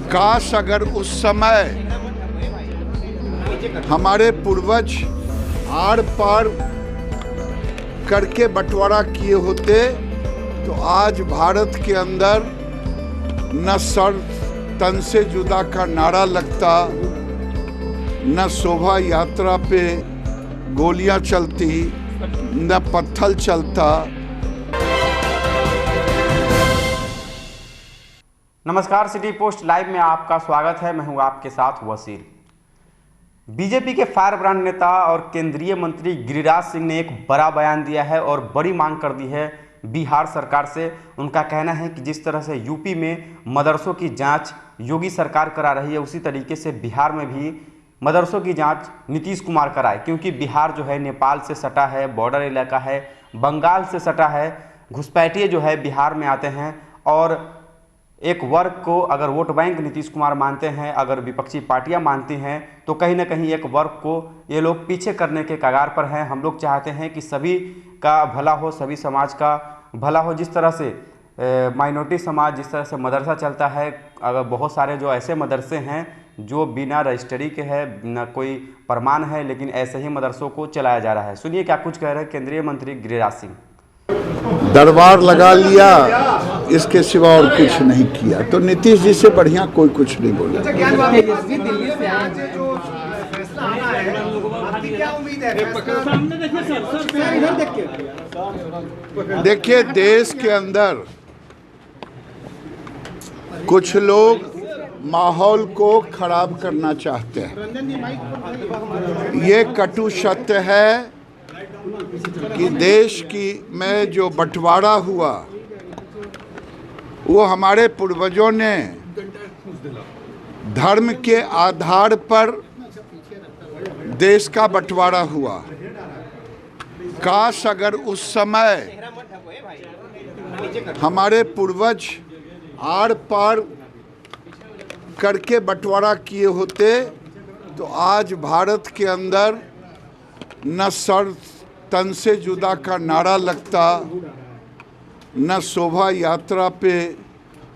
काश अगर उस समय हमारे पूर्वज आर पार करके बंटवारा किए होते तो आज भारत के अंदर न सर तन से जुदा का नारा लगता, न शोभा यात्रा पे गोलियां चलती, न पत्थर चलता। नमस्कार, सिटी पोस्ट लाइव में आपका स्वागत है। मैं हूं आपके साथ वसील। बीजेपी के फायर ब्रांड नेता और केंद्रीय मंत्री गिरिराज सिंह ने एक बड़ा बयान दिया है और बड़ी मांग कर दी है बिहार सरकार से। उनका कहना है कि जिस तरह से यूपी में मदरसों की जांच योगी सरकार करा रही है, उसी तरीके से बिहार में भी मदरसों की जांच नीतीश कुमार कराए, क्योंकि बिहार जो है नेपाल से सटा है, बॉर्डर इलाका है, बंगाल से सटा है। घुसपैठिए जो है बिहार में आते हैं और एक वर्ग को अगर वोट बैंक नीतीश कुमार मानते हैं, अगर विपक्षी पार्टियां मानती हैं, तो कहीं ना कहीं एक वर्ग को ये लोग पीछे करने के कगार पर हैं। हम लोग चाहते हैं कि सभी का भला हो, सभी समाज का भला हो। जिस तरह से माइनॉरिटी समाज, जिस तरह से मदरसा चलता है, अगर बहुत सारे जो ऐसे मदरसे हैं जो बिना रजिस्ट्री के है, बिना कोई प्रमाण है, लेकिन ऐसे ही मदरसों को चलाया जा रहा है। सुनिए क्या कुछ कह रहे हैं केंद्रीय मंत्री गिरिराज सिंह। दरबार लगा लिया, इसके सिवा और कुछ नहीं किया, तो नीतीश जी से बढ़िया कोई कुछ नहीं बोला। देखिए, देश के अंदर कुछ लोग माहौल को खराब करना चाहते हैं। ये कटु सत्य है कि देश में जो बंटवारा हुआ वो हमारे पूर्वजों ने धर्म के आधार पर देश का बंटवारा हुआ। काश अगर उस समय हमारे पूर्वज आर पार करके बंटवारा किए होते तो आज भारत के अंदर न सर तन से जुदा का नारा लगता, न शोभा यात्रा पे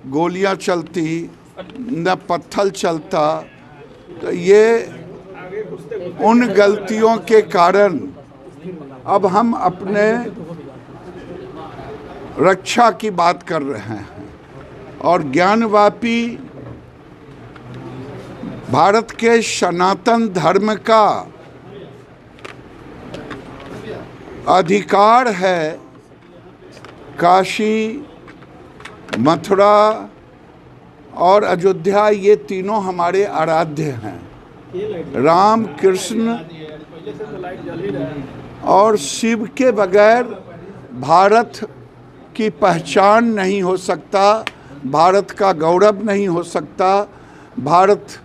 गोलियां चलती, न पत्थर चलता। तो ये उन गलतियों के कारण अब हम अपने रक्षा की बात कर रहे हैं और ज्ञानवापी भारत के सनातन धर्म का अधिकार है। काशी, मथुरा और अयोध्या, ये तीनों हमारे आराध्य हैं। राम, कृष्ण और शिव के बगैर भारत की पहचान नहीं हो सकता, भारत का गौरव नहीं हो सकता। भारत,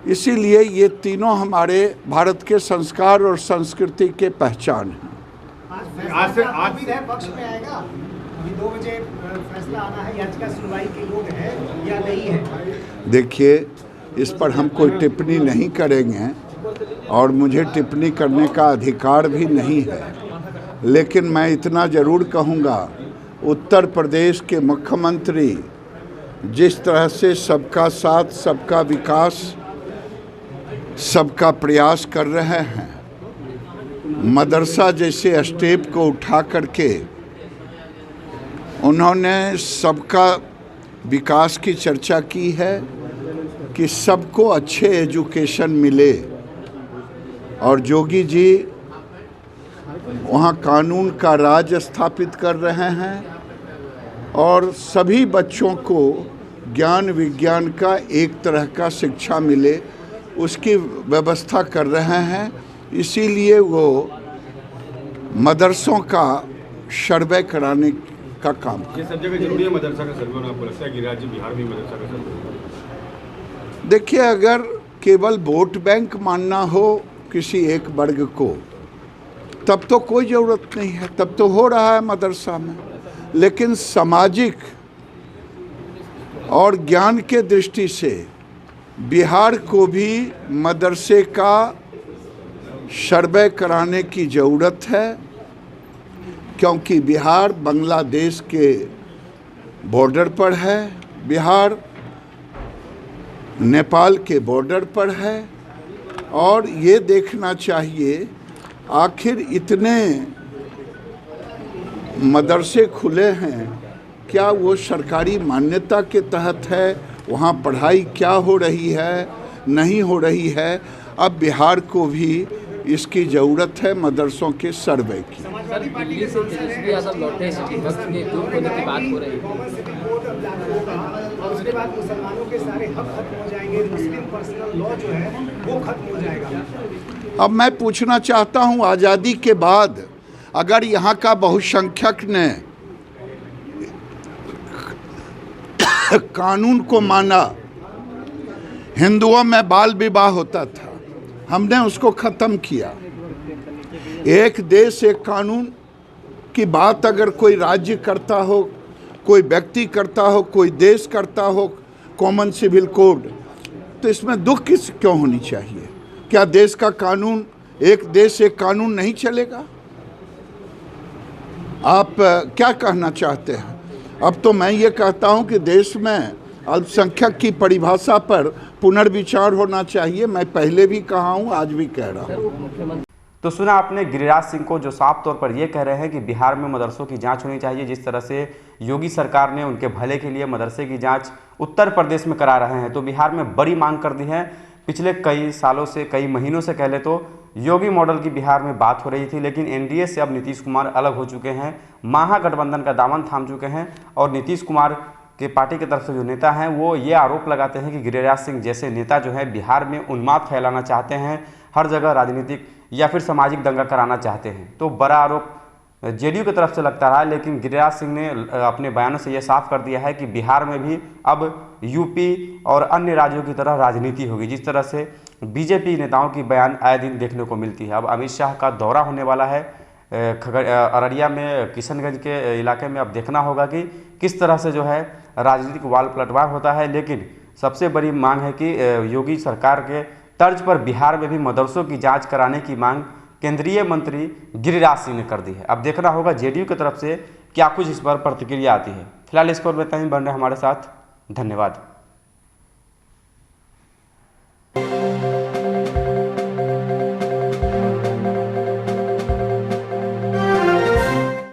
इसीलिए ये तीनों हमारे भारत के संस्कार और संस्कृति के पहचान हैं। आज भी पक्ष में आएगा, अभी 2 बजे फैसला आना है, याचिका सुनवाई के लोग हैं या नहीं है? देखिए, इस पर हम कोई टिप्पणी नहीं करेंगे और मुझे टिप्पणी करने का अधिकार भी नहीं है, लेकिन मैं इतना ज़रूर कहूँगा, उत्तर प्रदेश के मुख्यमंत्री जिस तरह से सबका साथ, सबका विकास, सबका प्रयास कर रहे हैं, मदरसा जैसे स्टेप को उठा करके उन्होंने सबका विकास की चर्चा की है कि सबको अच्छे एजुकेशन मिले, और योगी जी वहाँ कानून का राज स्थापित कर रहे हैं और सभी बच्चों को ज्ञान विज्ञान का एक तरह का शिक्षा मिले, उसकी व्यवस्था कर रहे हैं। इसीलिए वो मदरसों का सर्वे कराने का काम। ये सब जगह जरूरी है मदरसा का सर्वे होना, आपको लगता है कि राज्य बिहार में मदरसा का सर्वे? देखिए, अगर केवल वोट बैंक मानना हो किसी एक वर्ग को, तब तो कोई ज़रूरत नहीं है, तब तो हो रहा है मदरसा में। लेकिन सामाजिक और ज्ञान के दृष्टि से बिहार को भी मदरसे का सर्वे कराने की ज़रूरत है, क्योंकि बिहार बांग्लादेश के बॉर्डर पर है। बिहार नेपाल के बॉर्डर पर है और ये देखना चाहिए आखिर इतने मदरसे खुले हैं, क्या वो सरकारी मान्यता के तहत है, वहाँ पढ़ाई क्या हो रही है, नहीं हो रही है। अब बिहार को भी इसकी ज़रूरत है मदरसों के सर्वे की। समाजवादी पार्टी के तेजस्वी यादव लौटे सिटी वक्त के ग्रुप होने की बात हो रही है। कॉमन सिटी कोड अब लागू होगा और उसके बाद मुसलमानों के सारे हक खत्म हो जाएंगे, मुस्लिम पर्सनल लॉ जो है वो खत्म हो जाएगा। अब मैं पूछना चाहता हूं, आज़ादी के बाद अगर यहाँ का बहुसंख्यक ने कानून को माना, हिंदुओं में बाल विवाह होता था, हमने उसको ख़त्म किया। एक देश एक कानून की बात अगर कोई राज्य करता हो, कोई व्यक्ति करता हो, कोई देश करता हो, कॉमन सिविल कोड, तो इसमें दुख क्यों होनी चाहिए? क्या देश का कानून, एक देश एक कानून नहीं चलेगा? आप क्या कहना चाहते हैं? अब तो मैं ये कहता हूं कि देश में अल्पसंख्यक की परिभाषा पर पुनर्विचार होना चाहिए। मैं पहले भी कहा हूं, आज भी कह रहा हूं। तो सुना आपने गिरिराज सिंह को, जो साफ तौर पर यह कह रहे हैं कि बिहार में मदरसों की जांच होनी चाहिए। जिस तरह से योगी सरकार ने उनके भले के लिए मदरसे की जांच उत्तर प्रदेश में करा रहे हैं, तो बिहार में बड़ी मांग कर दी है। पिछले कई सालों से, कई महीनों से कह ले तो योगी मॉडल की बिहार में बात हो रही थी, लेकिन एनडीए से अब नीतीश कुमार अलग हो चुके हैं, महागठबंधन का दामन थाम चुके हैं और नीतीश कुमार के पार्टी की तरफ से जो नेता हैं वो ये आरोप लगाते हैं कि गिरिराज सिंह जैसे नेता जो है बिहार में उन्माद फैलाना चाहते हैं, हर जगह राजनीतिक या फिर सामाजिक दंगा कराना चाहते हैं। तो बड़ा आरोप जेडीयू की तरफ से लगता रहा, लेकिन गिरिराज सिंह ने अपने बयानों से यह साफ कर दिया है कि बिहार में भी अब यूपी और अन्य राज्यों की तरह राजनीति होगी। जिस तरह से बीजेपी नेताओं की बयान आए दिन देखने को मिलती है। अब अमित शाह का दौरा होने वाला है अररिया में, किशनगंज के इलाके में। अब देखना होगा कि किस तरह से जो है राजनीतिक वाल पलटवार होता है। लेकिन सबसे बड़ी मांग है कि योगी सरकार के तर्ज पर बिहार में भी मदरसों की जांच कराने की मांग केंद्रीय मंत्री गिरिराज सिंह ने कर दी है। अब देखना होगा जेडीयू की तरफ से क्या कुछ इस पर प्रतिक्रिया आती है। फिलहाल इस पर बताएं, बन रहे हमारे साथ, धन्यवाद।